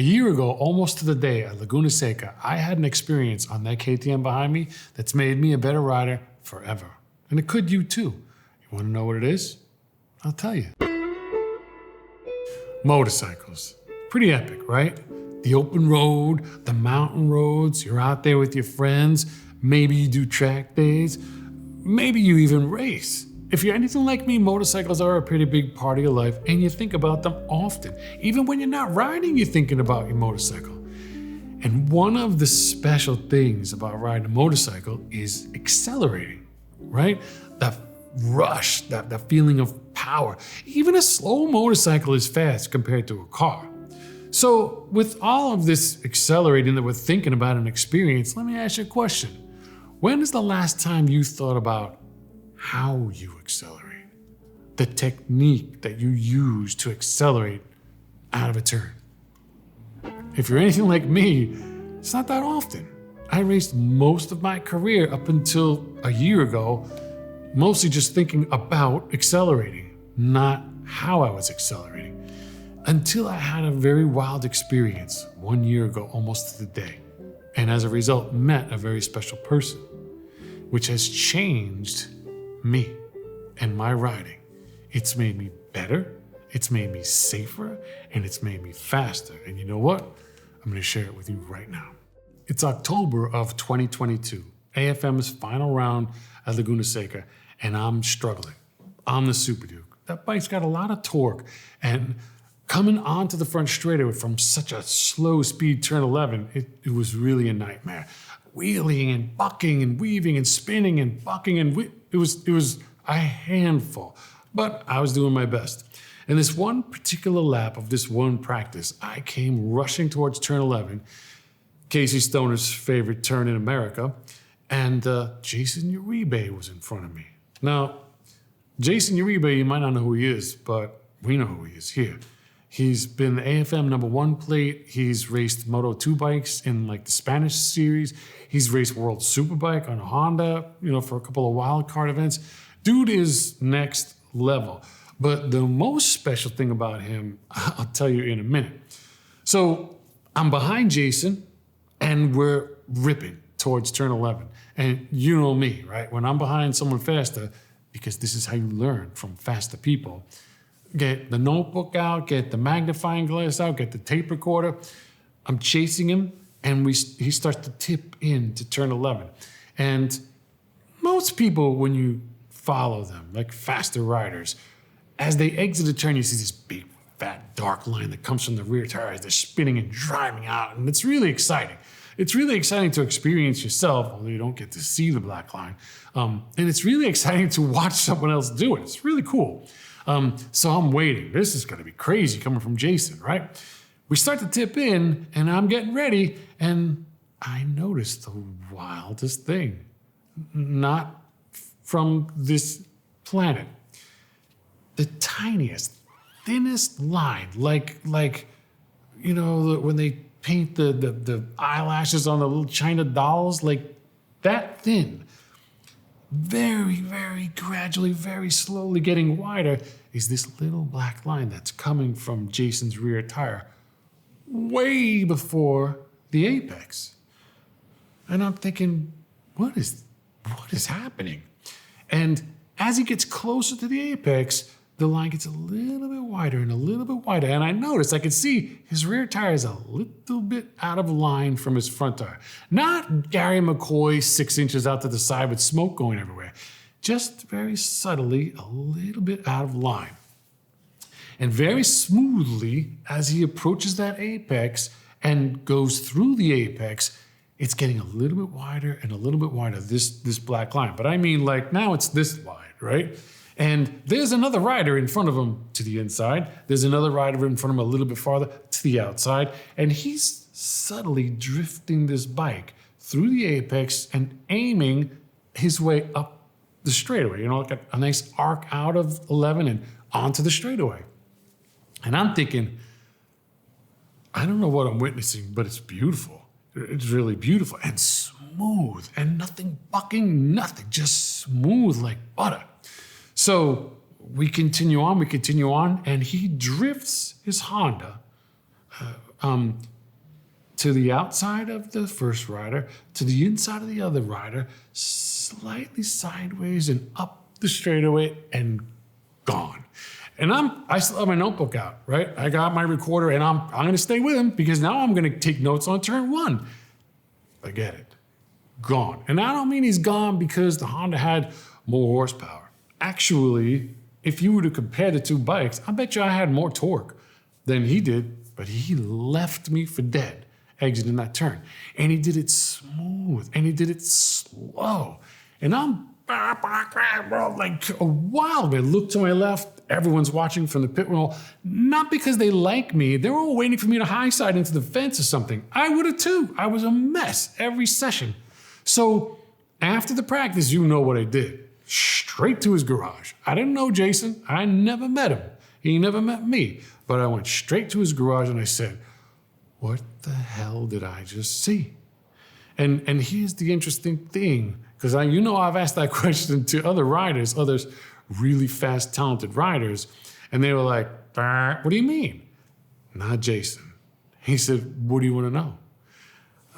A year ago, almost to the day at Laguna Seca, I had an experience on that KTM behind me that's made me a better rider forever. And it could you too. You want to know what it is? I'll tell you. Motorcycles. Pretty epic, right? The open road, the mountain roads, you're out there with your friends, maybe you do track days, maybe you even race. If you're anything like me, motorcycles are a pretty big part of your life and you think about them often. Even when you're not riding, you're thinking about your motorcycle. And one of the special things about riding a motorcycle is accelerating, right? That rush, that feeling of power. Even a slow motorcycle is fast compared to a car. So with all of this accelerating that we're thinking about an experience, let me ask you a question. When is the last time you thought about how you accelerate? The technique that you use to accelerate out of a turn. If you're anything like me, it's not that often. I raced most of my career up until a year ago, mostly just thinking about accelerating, not how I was accelerating. Until I had a very wild experience 1 year ago, almost to the day. And as a result, met a very special person, which has changed me and my riding. It's made me better, it's made me safer, and it's made me faster. And you know what? I'm gonna share it with you right now. It's October of 2022, AFM's final round at Laguna Seca, and I'm struggling. I'm the Super Duke. That bike's got a lot of torque, and coming onto the front straightaway from such a slow speed turn 11, it was really a nightmare. Wheeling and bucking and weaving and spinning and bucking and it was a handful, but I was doing my best. And this one particular lap of this one practice, I came rushing towards turn 11, Casey Stoner's favorite turn in America, and Jason Uribe was in front of me. Now, Jason Uribe, you might not know who he is, but we know who he is here. He's been the AFM #1 plate. He's raced Moto2 bikes in like the Spanish series. He's raced World Superbike on a Honda, for a couple of wild card events. Dude is next level. But the most special thing about him, I'll tell you in a minute. So I'm behind Jason and we're ripping towards turn 11. And you know me, right? When I'm behind someone faster, because this is how you learn from faster people, get the notebook out, get the magnifying glass out, get the tape recorder. I'm chasing him, and he starts to tip into turn 11. And most people, when you follow them, like faster riders, as they exit a turn, you see this big, fat, dark line that comes from the rear tires. They're spinning and driving out, and it's really exciting. It's really exciting to experience yourself, although you don't get to see the black line. And it's really exciting to watch someone else do it. It's really cool. So I'm waiting. This is gonna be crazy coming from Jason, right? We start to tip in and I'm getting ready and I noticed the wildest thing. Not from this planet. The tiniest, thinnest line, like when they paint the eyelashes on the little China dolls, like that thin. Very, very gradually, very slowly getting wider is this little black line that's coming from Jason's rear tire way before the apex. And I'm thinking, what is happening? And as he gets closer to the apex, the line gets a little bit wider and a little bit wider. And I noticed, I could see his rear tire is a little bit out of line from his front tire. Not Gary McCoy 6 inches out to the side with smoke going everywhere. Just very subtly, a little bit out of line. And very smoothly, as he approaches that apex and goes through the apex, it's getting a little bit wider and a little bit wider, this black line. But I mean, like now it's this wide, right? And there's another rider in front of him to the inside. There's another rider in front of him a little bit farther to the outside. And he's subtly drifting this bike through the apex and aiming his way up the straightaway, like a nice arc out of 11 and onto the straightaway. And I'm thinking, I don't know what I'm witnessing, but it's beautiful. It's really beautiful and smooth and nothing bucking, nothing, just smooth like butter. So we continue on, and he drifts his Honda to the outside of the first rider, to the inside of the other rider, slightly sideways and up the straightaway and gone. And I still have my notebook out, right? I got my recorder and I'm gonna stay with him because now I'm gonna take notes on turn one. Forget it, gone. And I don't mean he's gone because the Honda had more horsepower. Actually, if you were to compare the two bikes, I bet you I had more torque than he did, but he left me for dead exiting that turn. And he did it smooth and he did it slow. And I'm like a wild man. Look to my left, everyone's watching from the pit wall, not because they like me, they were all waiting for me to high side into the fence or something. I would have too. I was a mess every session. So after the practice, you know what I did. Straight to his garage. I didn't know Jason. I never met him. He never met me. But I went straight to his garage and I said, what the hell did I just see? And here's the interesting thing, because I've asked that question to other riders, others really fast, talented riders, and they were like, what do you mean? Not Jason. He said, what do you want to know?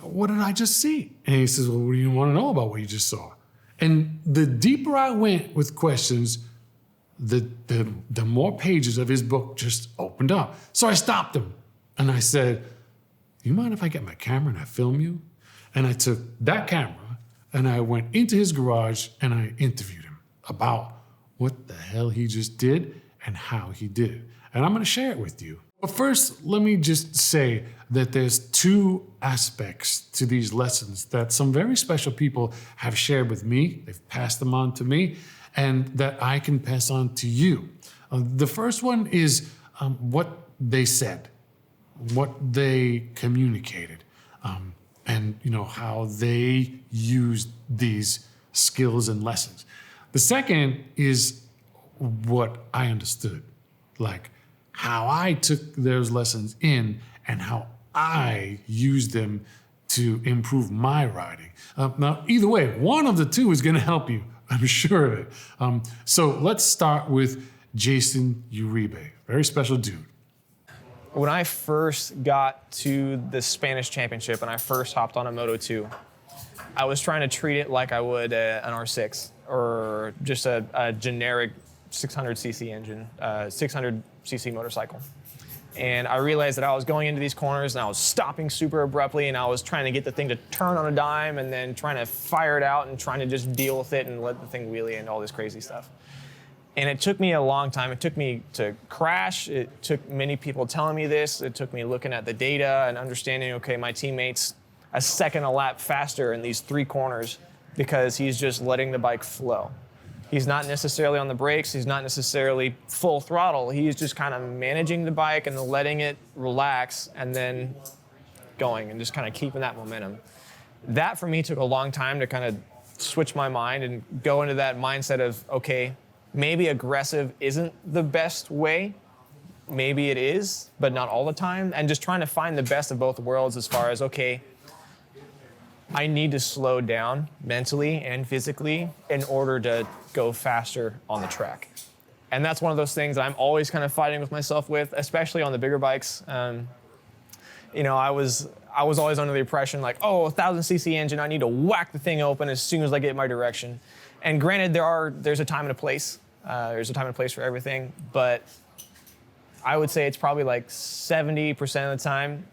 What did I just see? And he says, well, what do you want to know about what you just saw? And the deeper I went with questions, the more pages of his book just opened up. So I stopped him and I said, you mind if I get my camera and I film you? And I took that camera and I went into his garage and I interviewed him about what the hell he just did and how he did it. And I'm gonna share it with you. But first, let me just say that there's two aspects to these lessons that some very special people have shared with me. They've passed them on to me and that I can pass on to you. The first one is what they said, what they communicated, and how they used these skills and lessons. The second is what I understood, like how I took those lessons in and how I used them to improve my riding. Now, either way, one of the two is gonna help you, I'm sure of it. So let's start with Jason Uribe, very special dude. When I first got to the Spanish Championship and I first hopped on a Moto 2, I was trying to treat it like I would an R6 or just a generic 600cc engine, 600cc motorcycle. And I realized that I was going into these corners and I was stopping super abruptly and I was trying to get the thing to turn on a dime and then trying to fire it out and trying to just deal with it and let the thing wheelie and all this crazy stuff. And it took me a long time. It took me to crash. It took many people telling me this. It took me looking at the data and understanding, okay, my teammate's a second a lap faster in these three corners because he's just letting the bike flow. He's not necessarily on the brakes. He's not necessarily full throttle. He's just kind of managing the bike and letting it relax and then going and just kind of keeping that momentum. That for me took a long time to kind of switch my mind and go into that mindset of, okay, maybe aggressive isn't the best way. Maybe it is, but not all the time. And just trying to find the best of both worlds as far as, okay, I need to slow down mentally and physically in order to go faster on the track. And that's one of those things that I'm always kind of fighting with myself with, especially on the bigger bikes. I was always under the impression like, oh, 1000cc engine, I need to whack the thing open as soon as I get my direction. And granted, there's a time and a place. There's a time and a place for everything, but I would say it's probably like 70% of the time,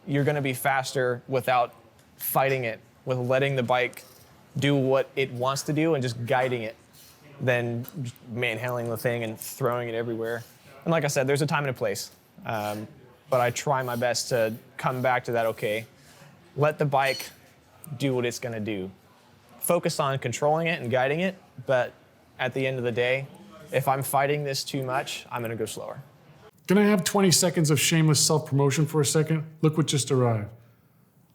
you're gonna be faster without fighting it, with letting the bike do what it wants to do and just guiding it, than manhandling the thing and throwing it everywhere. And like I said, there's a time and a place. But I try my best to come back to that, okay, let the bike do what it's gonna do. Focus on controlling it and guiding it, but at the end of the day, if I'm fighting this too much, I'm gonna go slower. Can I have 20 seconds of shameless self-promotion for a second? Look what just arrived.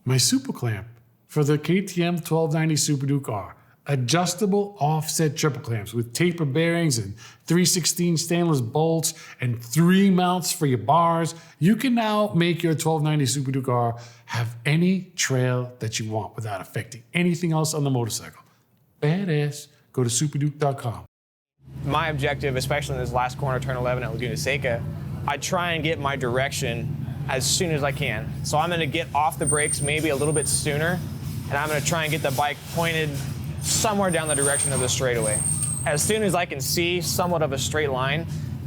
My super clamp for the KTM 1290 Super Duke R. Adjustable offset triple clamps with taper bearings and 3/16 stainless bolts and 3 mounts for your bars. You can now make your 1290 Super Duke R have any trail that you want without affecting anything else on the motorcycle. Badass. Go to superduked.com. My objective, especially in this last corner, turn 11 at Laguna Seca, I try and get my direction as soon as I can. So I'm gonna get off the brakes maybe a little bit sooner, and I'm gonna try and get the bike pointed somewhere down the direction of the straightaway. As soon as I can see somewhat of a straight line,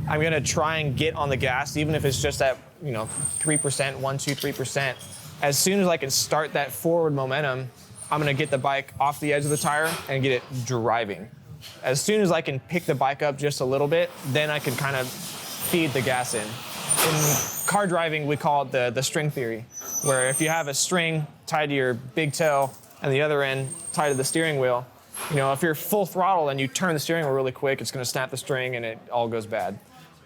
I'm gonna try and get on the gas, even if it's just at 3%, 1, 2, 3%. As soon as I can start that forward momentum, I'm gonna get the bike off the edge of the tire and get it driving. As soon as I can pick the bike up just a little bit, then I can kind of feed the gas in. In car driving, we call it the string theory, where if you have a string tied to your big toe and the other end tied to the steering wheel, if you're full throttle and you turn the steering wheel really quick, it's gonna snap the string and it all goes bad.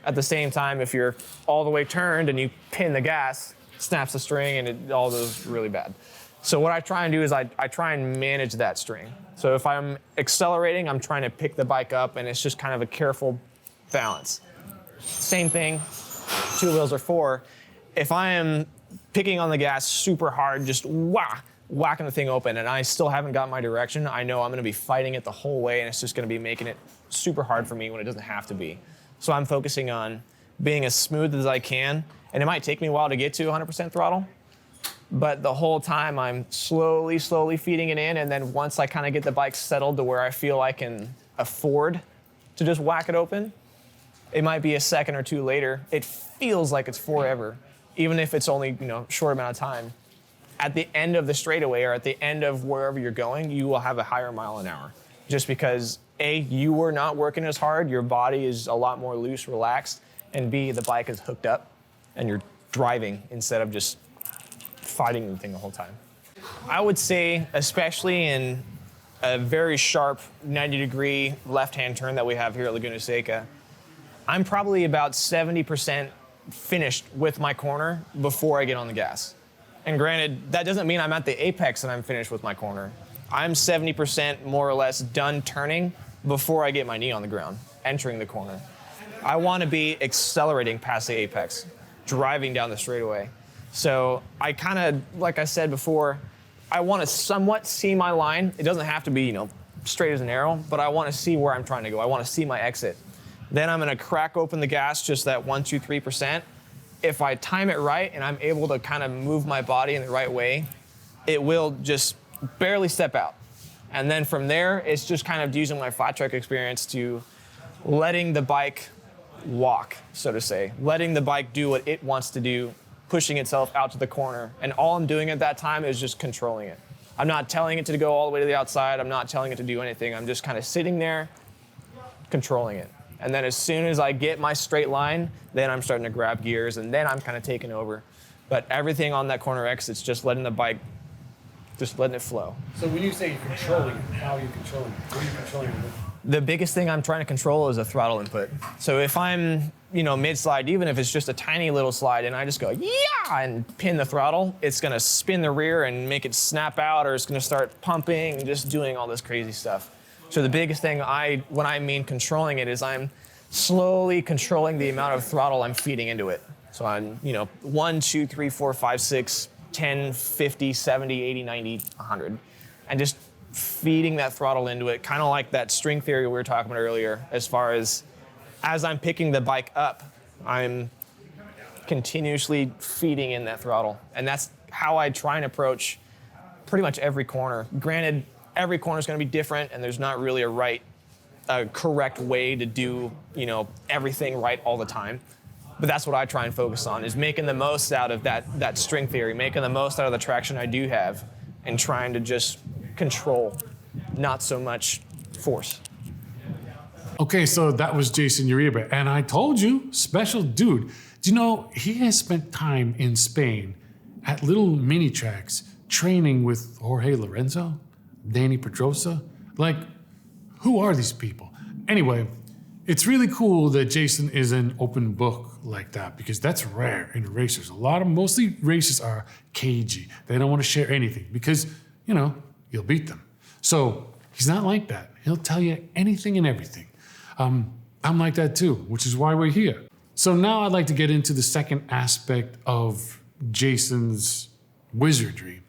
At the same time, if you're all the way turned and you pin the gas, it snaps the string and it all goes really bad. So what I try and do is I try and manage that string. So if I'm accelerating, I'm trying to pick the bike up, and it's just kind of a careful balance. Same thing, 2 wheels or 4. If I am picking on the gas super hard, just whacking the thing open, and I still haven't got my direction, I know I'm gonna be fighting it the whole way, and it's just gonna be making it super hard for me when it doesn't have to be. So I'm focusing on being as smooth as I can, and it might take me a while to get to 100% throttle, but the whole time I'm slowly feeding it in, and then once I kind of get the bike settled to where I feel I can afford to just whack it open, it might be a second or 2 later. It feels like it's forever, even if it's only short amount of time. At the end of the straightaway or at the end of wherever you're going, you will have a higher mile an hour, just because A, you were not working as hard, your body is a lot more loose, relaxed, and B, the bike is hooked up and you're driving instead of just fighting the thing the whole time. I would say, especially in a very sharp 90-degree left-hand turn that we have here at Laguna Seca, I'm probably about 70% finished with my corner before I get on the gas. And granted, that doesn't mean I'm at the apex and I'm finished with my corner. I'm 70% more or less done turning before I get my knee on the ground, entering the corner. I want to be accelerating past the apex, driving down the straightaway. So I kind of, like I said before, I want to somewhat see my line. It doesn't have to be, straight as an arrow, but I want to see where I'm trying to go. I want to see my exit. Then I'm going to crack open the gas, just that 1, 2, 3%. If I time it right and I'm able to kind of move my body in the right way, it will just barely step out. And then from there, it's just kind of using my flat track experience to letting the bike walk, so to say. Letting the bike do what it wants to do, pushing itself out to the corner. And all I'm doing at that time is just controlling it. I'm not telling it to go all the way to the outside. I'm not telling it to do anything. I'm just kind of sitting there, controlling it. And then as soon as I get my straight line, then I'm starting to grab gears, and then I'm kind of taking over. But everything on that corner X, it's just letting the bike, just letting it flow. So when you say you're controlling it, how are you controlling it? What are you controlling it with? The biggest thing I'm trying to control is a throttle input. So if I'm, mid-slide, even if it's just a tiny little slide, and I just go, yeah, and pin the throttle, it's gonna spin the rear and make it snap out, or it's gonna start pumping and just doing all this crazy stuff. So the biggest thing when I mean controlling it is I'm slowly controlling the amount of throttle I'm feeding into it. So I'm, 1, 2, 3, 4, 5, 6, 10, 50, 70, 80, 90, 100. And just feeding that throttle into it, kind of like that string theory we were talking about earlier, as far as I'm picking the bike up, I'm continuously feeding in that throttle. And that's how I try and approach pretty much every corner. Granted, every corner is going to be different, and there's not really a correct way to do, everything right all the time. But that's what I try and focus on, is making the most out of that string theory, making the most out of the traction I do have, and trying to just control, not so much force. Okay, so that was Jason Uribe, and I told you, special dude. Do you know, he has spent time in Spain at little mini tracks training with Jorge Lorenzo, Danny Pedrosa. Like, who are these people? Anyway, it's really cool that Jason is an open book like that, because that's rare in racers. Mostly racers are cagey. They don't want to share anything because, you'll beat them. So he's not like that. He'll tell you anything and everything. I'm like that too, which is why we're here. So now I'd like to get into the second aspect of Jason's wizardry.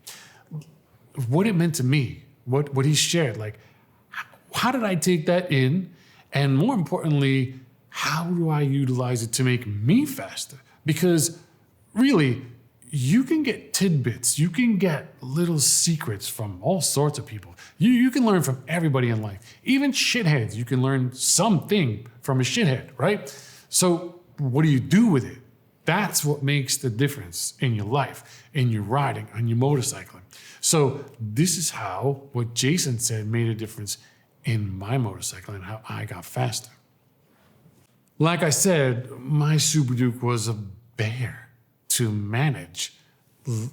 What it meant to me, what he shared, like, how did I take that in? And more importantly, how do I utilize it to make me faster? Because really, you can get tidbits, you can get little secrets from all sorts of people. You can learn from everybody in life. Even shitheads, you can learn something from a shithead, right? So what do you do with it? That's what makes the difference in your life, in your riding, on your motorcycling. So this is how what Jason said made a difference in my motorcycle and how I got faster. Like I said, my Super Duke was a bear to manage,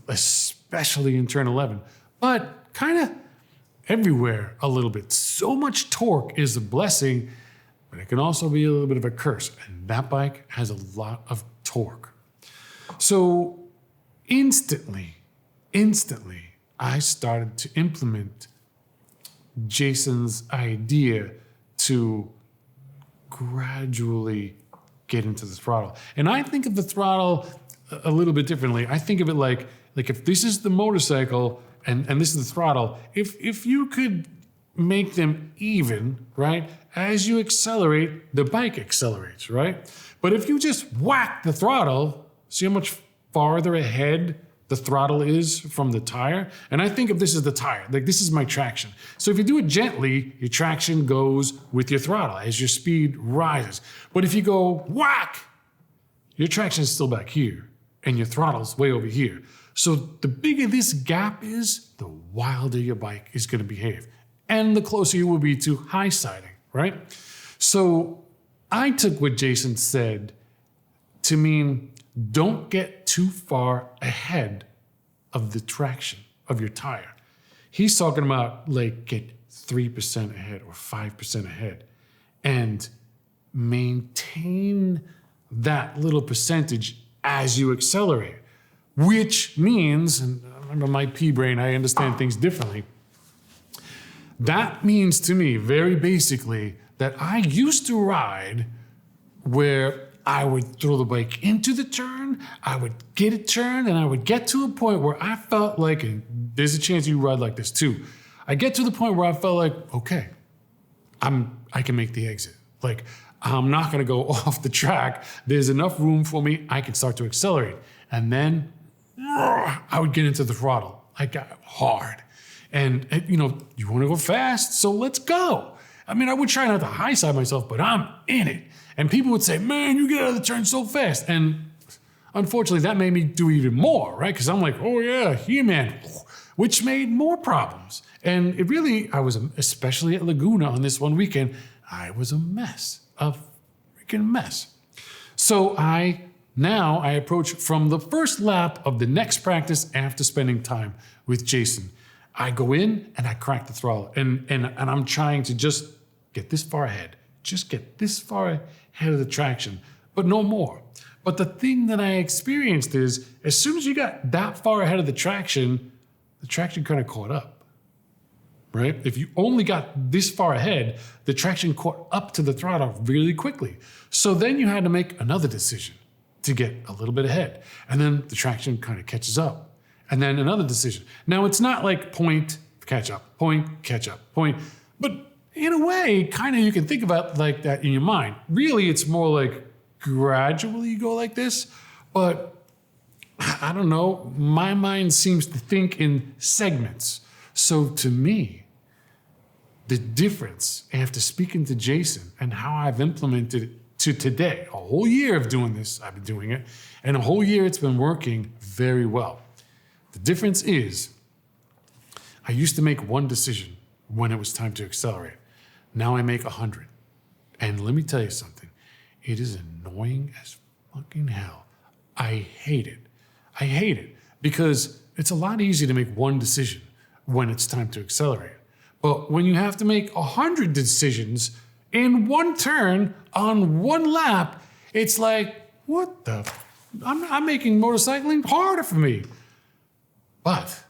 especially in turn 11, but kind of everywhere a little bit. So much torque is a blessing, but it can also be a little bit of a curse. And that bike has a lot of torque. So instantly, I started to implement Jason's idea to gradually get into the throttle. And I think of the throttle a little bit differently. I think of it like if this is the motorcycle and this is the throttle, if you could make them even, right? As you accelerate, the bike accelerates, right? But if you just whack the throttle, see how much farther ahead the throttle is from the tire? And I think of this as the tire, like this is my traction. So if you do it gently, your traction goes with your throttle as your speed rises. But if you go whack, your traction is still back here and your throttle's way over here. So the bigger this gap is, the wilder your bike is gonna behave. And the closer you will be to high siding, right? So I took what Jason said to mean don't get too far ahead of the traction of your tire. He's talking about like get 3% ahead or 5% ahead and maintain that little percentage as you accelerate, which means, and remember my pea brain, I understand things differently. That means to me, very basically, that I used to ride where I would throw the bike into the turn, I would get it turned, and I would get to a point where I felt like, and there's a chance you ride like this too, I get to the point where I felt like, okay, I can make the exit. Like, I'm not gonna go off the track. There's enough room for me, I can start to accelerate. And then I would get into the throttle. I got hard. And you wanna go fast, so let's go. I mean, I would try not to high side myself, but I'm in it. And people would say, man, you get out of the turn so fast. And unfortunately, that made me do even more, right? Because I'm like, oh yeah, He-Man, which made more problems. And it really, I was, especially at Laguna on this one weekend, I was a mess, a freaking mess. So now I approach from the first lap of the next practice after spending time with Jason. I go in and I crack the throttle and I'm trying to just get this far ahead, just get this far ahead of the traction, but no more. But the thing that I experienced is as soon as you got that far ahead of the traction kind of caught up, right? If you only got this far ahead, the traction caught up to the throttle really quickly. So then you had to make another decision to get a little bit ahead. And then the traction kind of catches up. And then another decision. Now it's not like point, catch up, point, catch up, point. But in a way, kind of you can think about like that in your mind. Really, it's more like gradually you go like this. But I don't know, my mind seems to think in segments. So to me, the difference after speaking to Jason and how I've implemented it to today, a whole year of doing this, I've been doing it, and a whole year it's been working very well. The difference is, I used to make one decision when it was time to accelerate. Now I make 100. And let me tell you something, it is annoying as fucking hell. I hate it. I hate it because it's a lot easier to make one decision when it's time to accelerate. But when you have to make 100 decisions in one turn on one lap, it's like, what the? I'm making motorcycling harder for me. But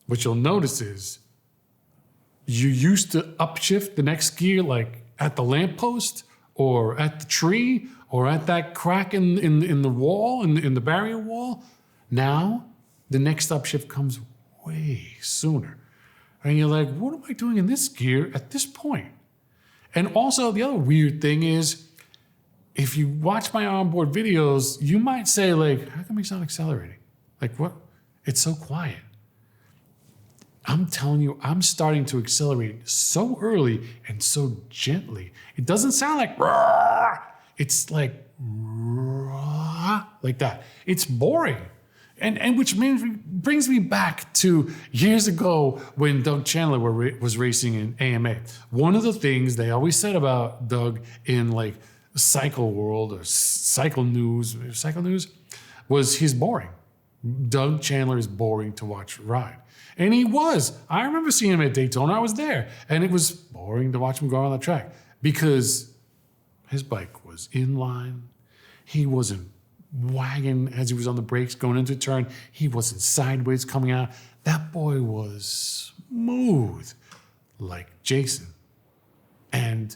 what you'll notice is you used to upshift the next gear like at the lamppost or at the tree or at that crack in the wall, in the barrier wall. Now, the next upshift comes way sooner. And you're like, what am I doing in this gear at this point? And also, the other weird thing is, if you watch my onboard videos, you might say like, how come he's not accelerating? Like what? It's so quiet. I'm telling you, I'm starting to accelerate so early and so gently. It doesn't sound like, roar. It's like that. It's boring. And which brings me back to years ago when Doug Chandler was racing in AMA. One of the things they always said about Doug in like cycle world or cycle news was he's boring. Doug Chandler is boring to watch ride. And he was. I remember seeing him at Daytona. I was there. And it was boring to watch him go around the track because his bike was in line. He wasn't wagging as he was on the brakes going into a turn. He wasn't sideways coming out. That boy was smooth like Jason. And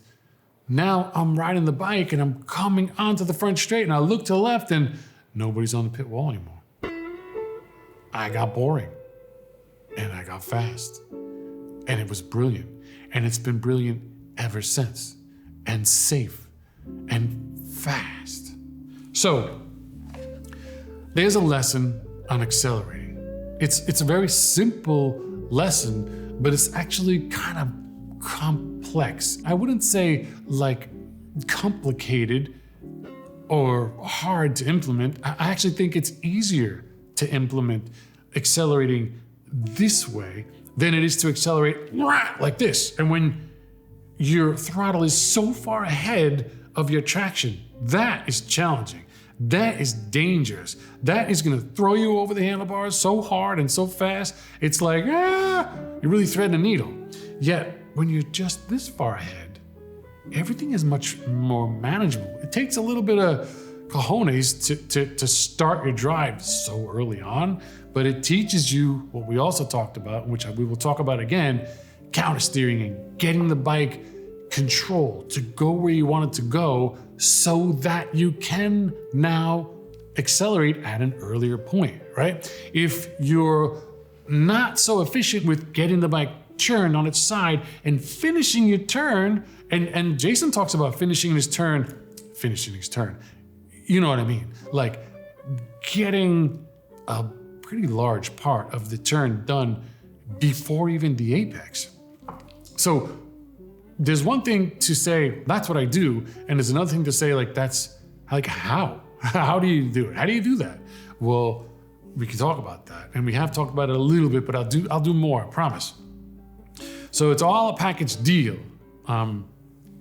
now I'm riding the bike and I'm coming onto the front straight and I look to the left and nobody's on the pit wall anymore. I got boring and I got fast and it was brilliant. And it's been brilliant ever since and safe and fast. So there's a lesson on accelerating. It's a very simple lesson, but it's actually kind of complex. I wouldn't say like complicated or hard to implement. I actually think it's easier to implement accelerating this way than it is to accelerate like this. And when your throttle is so far ahead of your traction, that is challenging. That is dangerous. That is gonna throw you over the handlebars so hard and so fast, it's like, you're really threading a needle. Yet, when you're just this far ahead, everything is much more manageable. It takes a little bit of cojones to start your drive so early on, but it teaches you what we also talked about, which we will talk about again, counter steering and getting the bike control to go where you want it to go so that you can now accelerate at an earlier point, right? If you're not so efficient with getting the bike turned on its side and finishing your turn, and Jason talks about finishing his turn. You know what I mean? Like getting a pretty large part of the turn done before even the apex. So there's one thing to say, that's what I do. And there's another thing to say, like, that's like, how? How do you do it? How do you do that? Well, we can talk about that. And we have talked about it a little bit, but I'll do more, I promise. So it's all a package deal.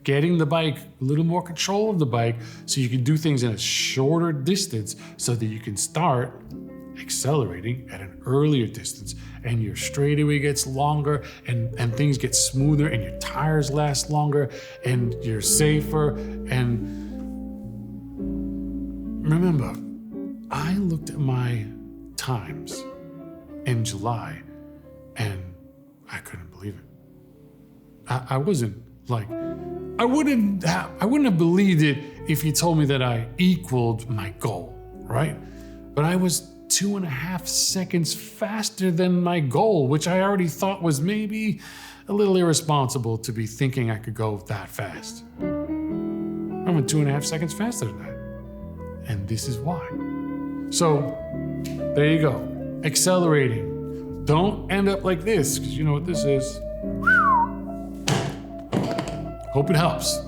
Getting the bike, a little more control of the bike so you can do things in a shorter distance so that you can start accelerating at an earlier distance and your straightaway gets longer and things get smoother and your tires last longer and you're safer. And remember, I looked at my times in July and I couldn't believe it. I wasn't like, I wouldn't have believed it if you told me that I equaled my goal, right? But I was 2.5 seconds faster than my goal, which I already thought was maybe a little irresponsible to be thinking I could go that fast. I'm 2.5 seconds faster than that. And this is why. So there you go. Accelerating. Don't end up like this, because you know what this is. Hope it helps.